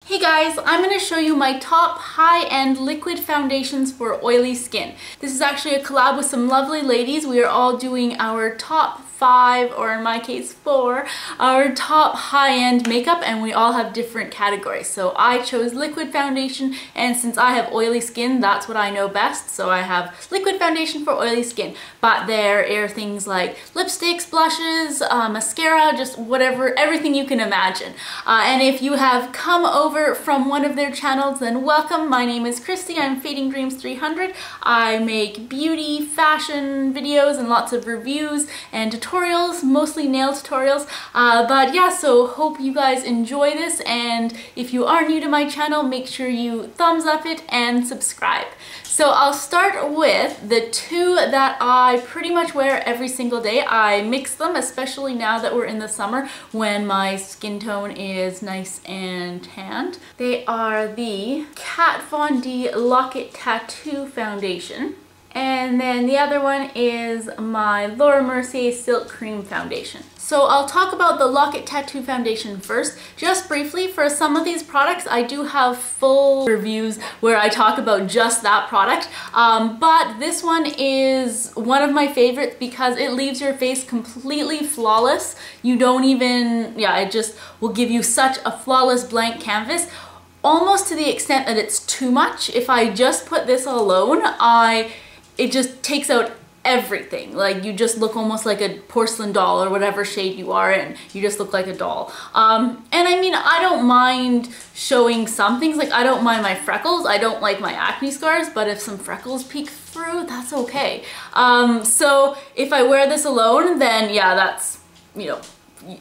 Hey guys, I'm going to show you my top high-end liquid foundations for oily skin. This is actually a collab with some lovely ladies. We are all doing our top 5, or in my case 4, our top high-end makeup, and we all have different categories. So I chose liquid foundation, and since I have oily skin, that's what I know best. So I have liquid foundation for oily skin. But there are things like lipsticks, blushes, mascara, just whatever, everything you can imagine. And if you have come over from one of their channels, then welcome. My name is Christy. I'm Fading Dreams 300. I make beauty, fashion videos and lots of reviews and tutorials, mostly nail tutorials. But yeah, so hope you guys enjoy this, and if you are new to my channel, make sure you thumbs up it and subscribe. So I'll start with the two that I pretty much wear every single day. I mix them, especially now that we're in the summer when my skin tone is nice and tanned. They are the Kat Von D Lock-It Tattoo Foundation. And then the other one is my Laura Mercier Silk Cream Foundation. So I'll talk about the Lock-It Tattoo Foundation first. Just briefly, for some of these products, I do have full reviews where I talk about just that product. But this one is one of my favorites because it leaves your face completely flawless. You don't even, it just will give you such a flawless blank canvas. Almost to the extent that it's too much. If I just put this alone, it just takes out everything. Like, you just look almost like a porcelain doll, or whatever shade you are in. You just look like a doll. And I mean, I don't mind showing some things. Like, I don't mind my freckles. I don't like my acne scars, but if some freckles peek through, that's okay. So if I wear this alone, then yeah, that's,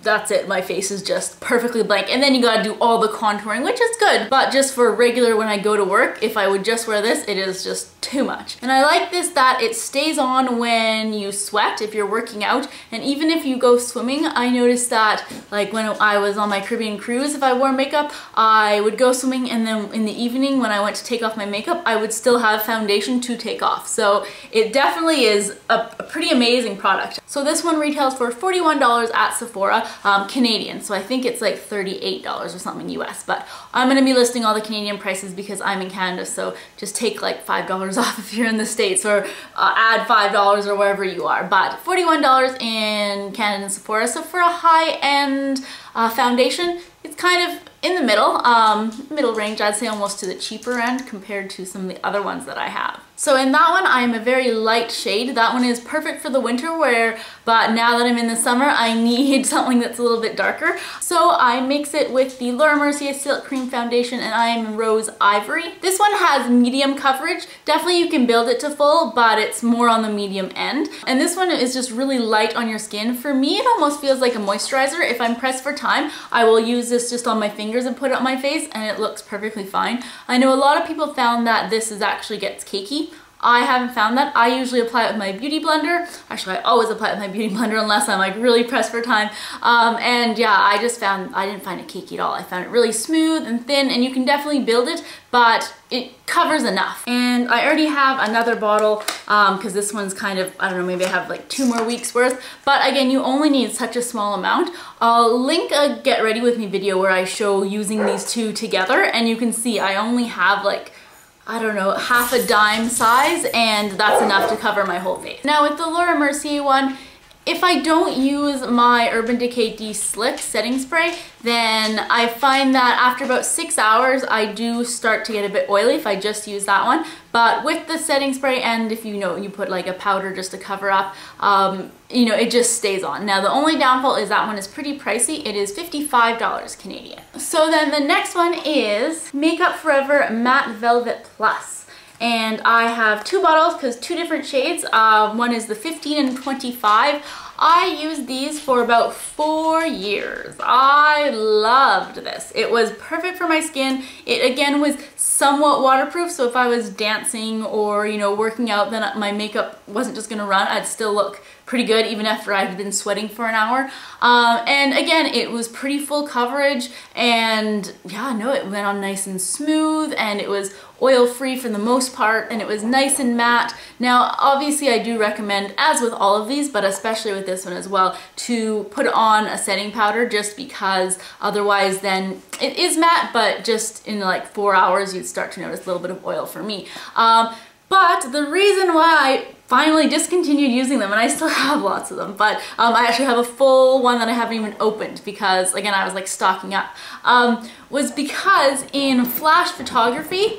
that's it. My face is just perfectly blank. And then you gotta do all the contouring, which is good. But just for regular, when I go to work, if I would just wear this, it is just too much. And I like this that it stays on when you sweat, if you're working out. And even if you go swimming, I noticed that, like when I was on my Caribbean cruise, if I wore makeup, I would go swimming, and then in the evening when I went to take off my makeup, I would still have foundation to take off. So it definitely is a pretty amazing product. So this one retails for $41 at Sephora, Canadian. So I think it's like $38 or something US, but I'm gonna be listing all the Canadian prices because I'm in Canada, so just take like $5 off if you're in the States, or add $5 or wherever you are. But $41 in Canada and Sephora. So for a high-end foundation, it's kind of in the middle range. I'd say almost to the cheaper end compared to some of the other ones that I have. So in that one, I am a very light shade. That one is perfect for the winter wear, but now that I'm in the summer, I need something that's a little bit darker. So I mix it with the Laura Mercier Silk Cream Foundation, and I am Rose Ivory. This one has medium coverage. Definitely you can build it to full, but it's more on the medium end. And this one is just really light on your skin. For me, it almost feels like a moisturizer. If I'm pressed for time, I will use this just on my fingers and put it on my face, and it looks perfectly fine. I know a lot of people found that this actually gets cakey. I haven't found that. I usually apply it with my beauty blender. Actually, I always apply it with my beauty blender unless I'm like really pressed for time. And yeah, I didn't find it cakey at all. I found it really smooth and thin, and you can definitely build it, but it covers enough. And I already have another bottle because this one's kind of, I don't know, maybe I have like 2 more weeks worth. But again, you only need such a small amount. I'll link a get ready with me video where I show using these two together, and you can see I only have like, I don't know, half a dime size, and that's enough to cover my whole face. Now with the Laura Mercier one, if I don't use my Urban Decay De-Slick setting spray, then I find that after about 6 hours, I do start to get a bit oily if I just use that one. But with the setting spray, and if you put like a powder just to cover up, it just stays on. Now the only downfall is that one is pretty pricey. It is $55 Canadian. So then the next one is Makeup Forever Matte Velvet Plus. And I have 2 bottles because 2 different shades. One is the 15 and 25. I used these for about 4 years. I loved this. It was perfect for my skin. It again was somewhat waterproof, so if I was dancing or working out, then my makeup wasn't just gonna run. I'd still look pretty good even after I'd been sweating for an hour. And again, it was pretty full coverage, and yeah, no, it went on nice and smooth, and it was oil-free for the most part, and it was nice and matte. Now, obviously I do recommend, as with all of these, but especially with this one as well, to put on a setting powder, just because otherwise then it is matte, but just in like 4 hours you'd start to notice a little bit of oil for me. But the reason why I finally discontinued using them, and I still have lots of them, but I actually have a full one that I haven't even opened because, again, I was like stocking up, was because in flash photography,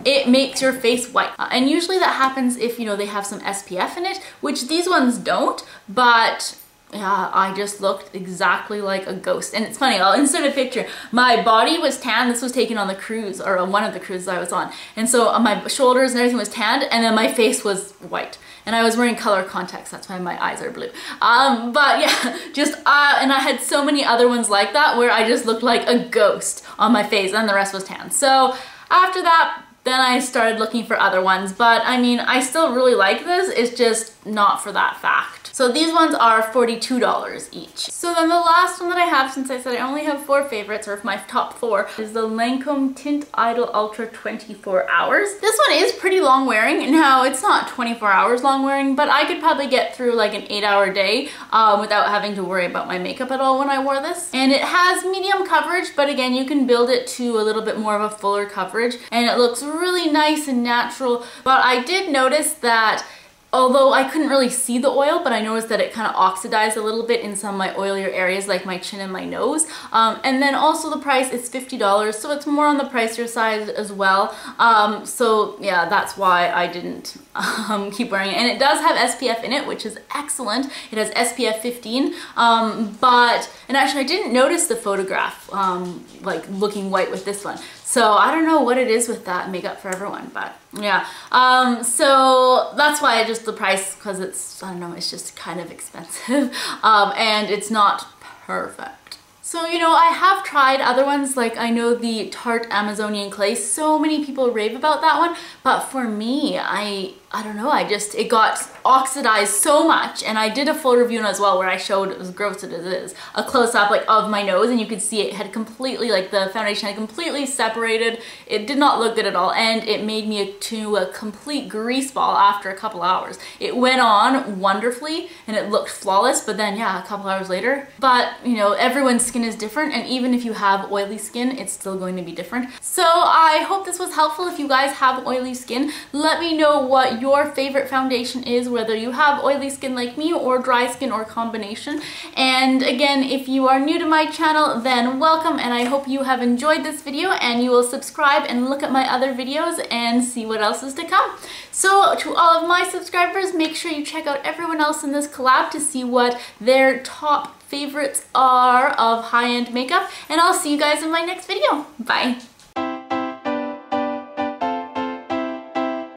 it makes your face white. And usually that happens if, you know, they have some SPF in it, which these ones don't, but yeah, I just looked exactly like a ghost. And it's funny, I'll insert a picture. My body was tan. This was taken on the cruise, or on one of the cruises I was on. And so my shoulders and everything was tanned, and then my face was white. And I was wearing color contacts, that's why my eyes are blue. But yeah, just, and I had so many other ones like that where I just looked like a ghost on my face, and the rest was tan. So after that, then I started looking for other ones, but I mean, I still really like this, it's just not for that fact. So these ones are $42 each. So then the last one that I have, since I said I only have 4 favorites, or my top 4, is the Lancome Tint Idol Ultra 24 Hours. This one is pretty long wearing. Now, it's not 24 hours long wearing, but I could probably get through like an 8-hour day without having to worry about my makeup at all when I wore this. And it has medium coverage, but again, you can build it to a little bit more of a fuller coverage, and it looks really nice and natural. But I did notice that although I couldn't really see the oil, but I noticed that it kind of oxidized a little bit in some of my oilier areas like my chin and my nose. And then also the price is $50, so it's more on the pricier side as well. So yeah, that's why I didn't keep wearing it. And it does have SPF in it, which is excellent. It has SPF 15, and actually I didn't notice the photograph like looking white with this one. So I don't know what it is with that makeup for everyone, but yeah. So that's why the price, because it's, I don't know, it's just kind of expensive, and it's not perfect. So, you know, I have tried other ones, like I know the Tarte Amazonian Clay. So many people rave about that one, but for me, I don't know, it got oxidized so much, and I did a full review as well where I showed, as gross as it is, a close-up like of my nose, and you could see it had completely, like the foundation had completely separated. It did not look good at all, and it made me a complete grease ball after a couple hours. It went on wonderfully, and it looked flawless, but then yeah, a couple hours later. But, you know, everyone's skin is different, and even if you have oily skin, it's still going to be different. So I hope this was helpful. If you guys have oily skin, let me know what your favorite foundation is, whether you have oily skin like me or dry skin or combination. And again, if you are new to my channel, then welcome, and I hope you have enjoyed this video and you will subscribe and look at my other videos and see what else is to come. So to all of my subscribers, make sure you check out everyone else in this collab to see what their top favorites are of high-end makeup, and I'll see you guys in my next video. Bye!